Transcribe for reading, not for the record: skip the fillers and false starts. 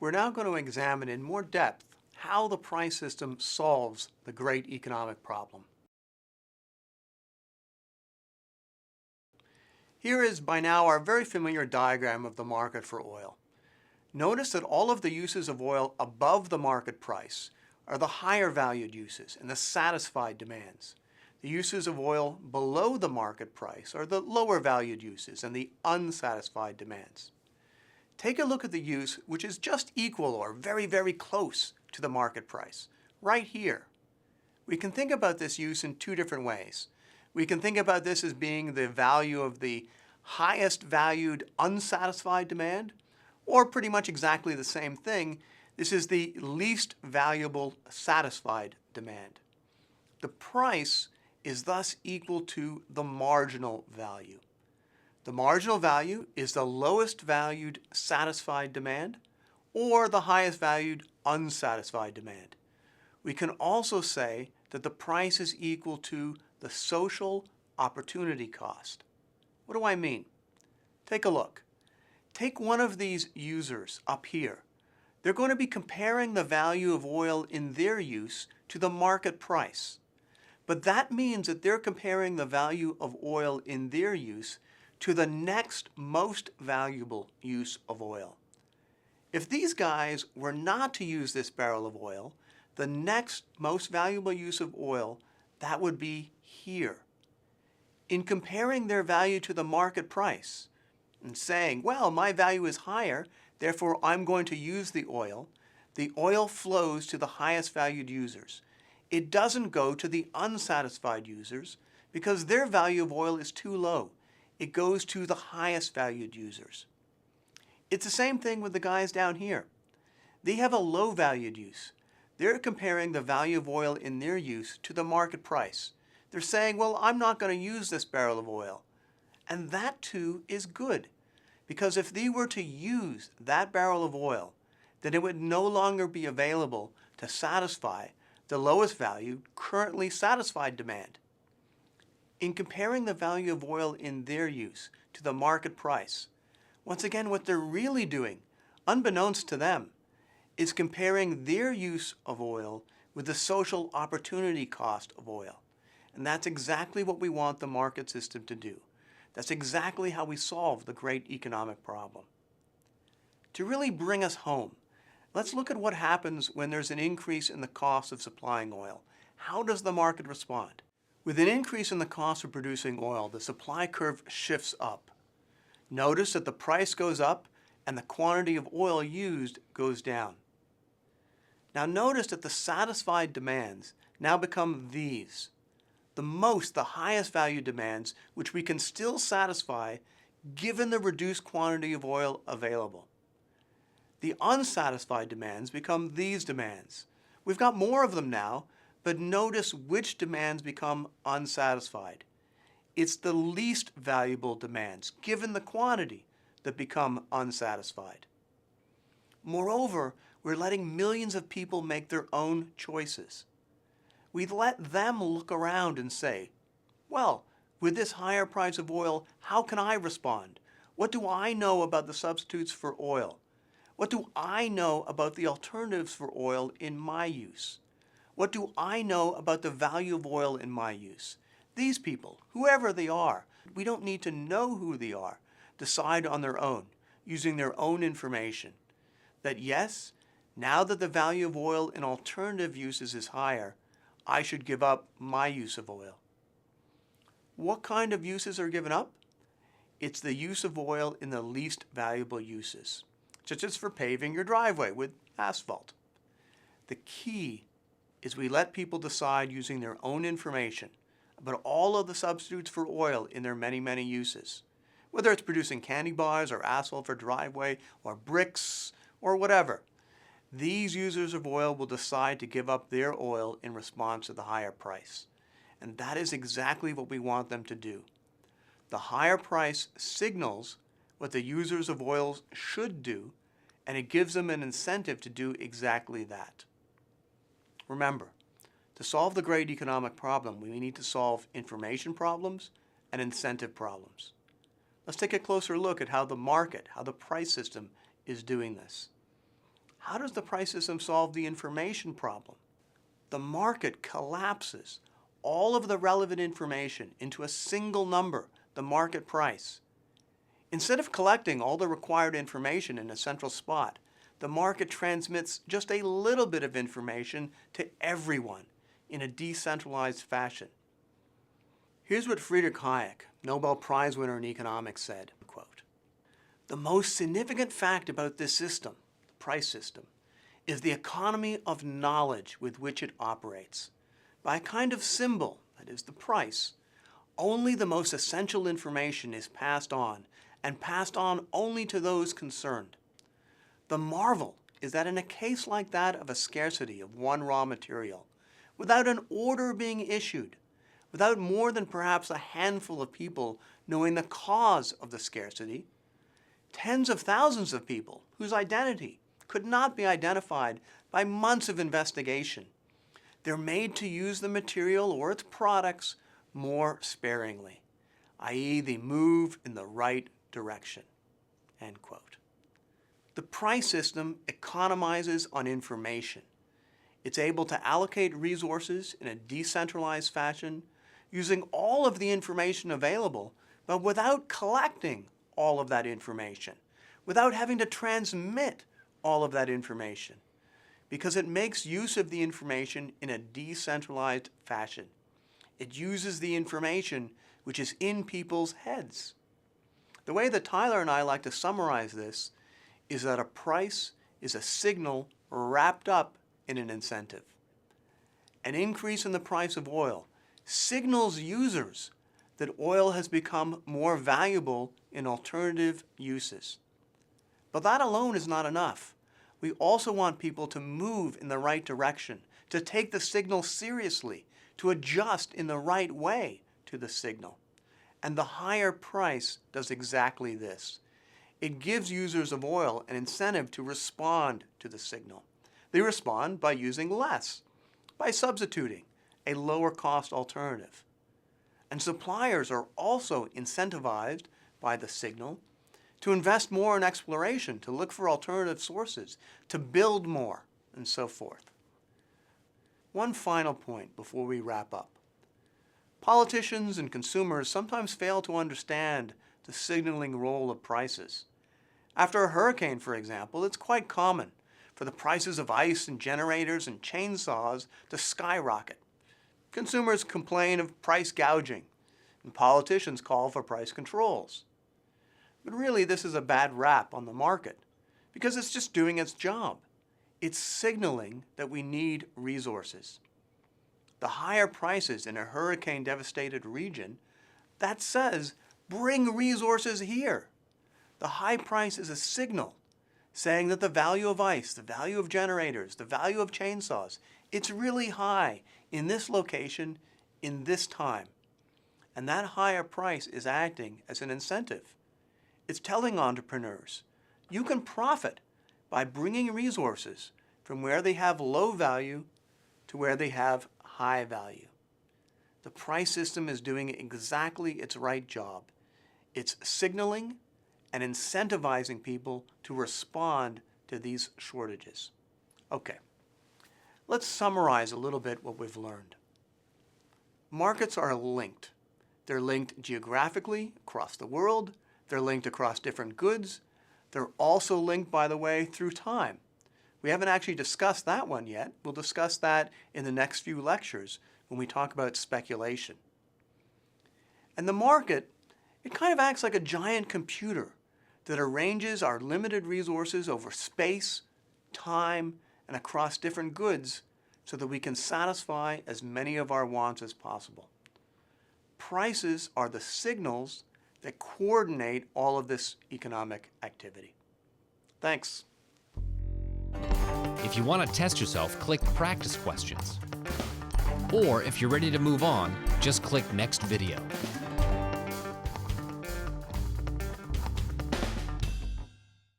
We're now going to examine in more depth how the price system solves the great economic problem. Here is by now our very familiar diagram of the market for oil. Notice that all of the uses of oil above the market price are the higher valued uses and the satisfied demands. The uses of oil below the market price are the lower valued uses and the unsatisfied demands. Take a look at the use which is just equal or very, very close to the market price, right here. We can think about this use in two different ways. We can think about this as being the value of the highest valued unsatisfied demand, or pretty much exactly the same thing. This is the least valuable satisfied demand. The price is thus equal to the marginal value. The marginal value is the lowest valued satisfied demand or the highest valued unsatisfied demand. We can also say that the price is equal to the social opportunity cost. What do I mean? Take a look. Take one of these users up here. They're going to be comparing the value of oil in their use to the market price. But that means that they're comparing the value of oil in their use to the next most valuable use of oil. If these guys were not to use this barrel of oil, the next most valuable use of oil, that would be here. In comparing their value to the market price and saying, well, my value is higher, therefore I'm going to use the oil flows to the highest valued users. It doesn't go to the unsatisfied users because their value of oil is too low. It goes to the highest valued users. It's the same thing with the guys down here. They have a low valued use. They're comparing the value of oil in their use to the market price. They're saying, well, I'm not going to use this barrel of oil. And that too is good, because if they were to use that barrel of oil, then it would no longer be available to satisfy the lowest valued, currently satisfied demand. In comparing the value of oil in their use to the market price, once again, what they're really doing, unbeknownst to them, is comparing their use of oil with the social opportunity cost of oil. And that's exactly what we want the market system to do. That's exactly how we solve the great economic problem. To really bring us home, let's look at what happens when there's an increase in the cost of supplying oil. How does the market respond? With an increase in the cost of producing oil, the supply curve shifts up. Notice that the price goes up and the quantity of oil used goes down. Now notice that the satisfied demands now become these. The highest value demands, which we can still satisfy given the reduced quantity of oil available. The unsatisfied demands become these demands. We've got more of them now, but notice which demands become unsatisfied. It's the least valuable demands, given the quantity, that become unsatisfied. Moreover, we're letting millions of people make their own choices. We let them look around and say, well, with this higher price of oil, how can I respond? What do I know about the substitutes for oil? What do I know about the alternatives for oil in my use? What do I know about the value of oil in my use? These people, whoever they are, we don't need to know who they are, decide on their own, using their own information. That yes, now that the value of oil in alternative uses is higher, I should give up my use of oil. What kind of uses are given up? It's the use of oil in the least valuable uses, such as for paving your driveway with asphalt. The key is we let people decide using their own information about all of the substitutes for oil in their many, many uses. Whether it's producing candy bars or asphalt for driveway or bricks or whatever. These users of oil will decide to give up their oil in response to the higher price. And that is exactly what we want them to do. The higher price signals what the users of oil should do, and it gives them an incentive to do exactly that. Remember, to solve the great economic problem, we need to solve information problems and incentive problems. Let's take a closer look at how the market, how the price system is doing this. how does the price system solve the information problem? The market collapses all of the relevant information into a single number, the market price. Instead of collecting all the required information in a central spot, the market transmits just a little bit of information to everyone in a decentralized fashion. Here's what Friedrich Hayek, Nobel Prize-winner in economics, said, quote, "The most significant fact about this system, the price system, is the economy of knowledge with which it operates. By a kind of symbol, that is the price, only the most essential information is passed on, and passed on only to those concerned. The marvel is that in a case like that of a scarcity of one raw material, without an order being issued, without more than perhaps a handful of people knowing the cause of the scarcity, tens of thousands of people whose identity could not be identified by months of investigation, they're made to use the material or its products more sparingly, i.e. they move in the right direction." End quote. The price system economizes on information. It's able to allocate resources in a decentralized fashion, using all of the information available, but without collecting all of that information, without having to transmit all of that information, because it makes use of the information in a decentralized fashion. It uses the information which is in people's heads. The way that Tyler and I like to summarize this is that a price is a signal wrapped up in an incentive. An increase in the price of oil signals users that oil has become more valuable in alternative uses. But that alone is not enough. We also want people to move in the right direction, to take the signal seriously, to adjust in the right way to the signal. And the higher price does exactly this. It gives users of oil an incentive to respond to the signal. They respond by using less, by substituting a lower cost alternative. And suppliers are also incentivized by the signal to invest more in exploration, to look for alternative sources, to build more, and so forth. One final point before we wrap up. Politicians and consumers sometimes fail to understand the signaling role of prices. After a hurricane, for example, it's quite common for the prices of ice and generators and chainsaws to skyrocket. Consumers complain of price gouging, and politicians call for price controls. But really, this is a bad rap on the market because it's just doing its job. It's signaling that we need resources. The higher prices in a hurricane-devastated region, that says, bring resources here. The high price is a signal saying that the value of ice, the value of generators, the value of chainsaws, it's really high in this location, in this time. And that higher price is acting as an incentive. It's telling entrepreneurs, you can profit by bringing resources from where they have low value to where they have high value. The price system is doing exactly its right job. It's signaling and incentivizing people to respond to these shortages. Okay, let's summarize a little bit what we've learned. Markets are linked. They're linked geographically across the world. They're linked across different goods. They're also linked, by the way, through time. We haven't actually discussed that one yet. We'll discuss that in the next few lectures when we talk about speculation. And the market, it kind of acts like a giant computer that arranges our limited resources over space, time, and across different goods so that we can satisfy as many of our wants as possible. Prices are the signals that coordinate all of this economic activity. Thanks. If you want to test yourself, click Practice Questions. Or if you're ready to move on, just click Next Video.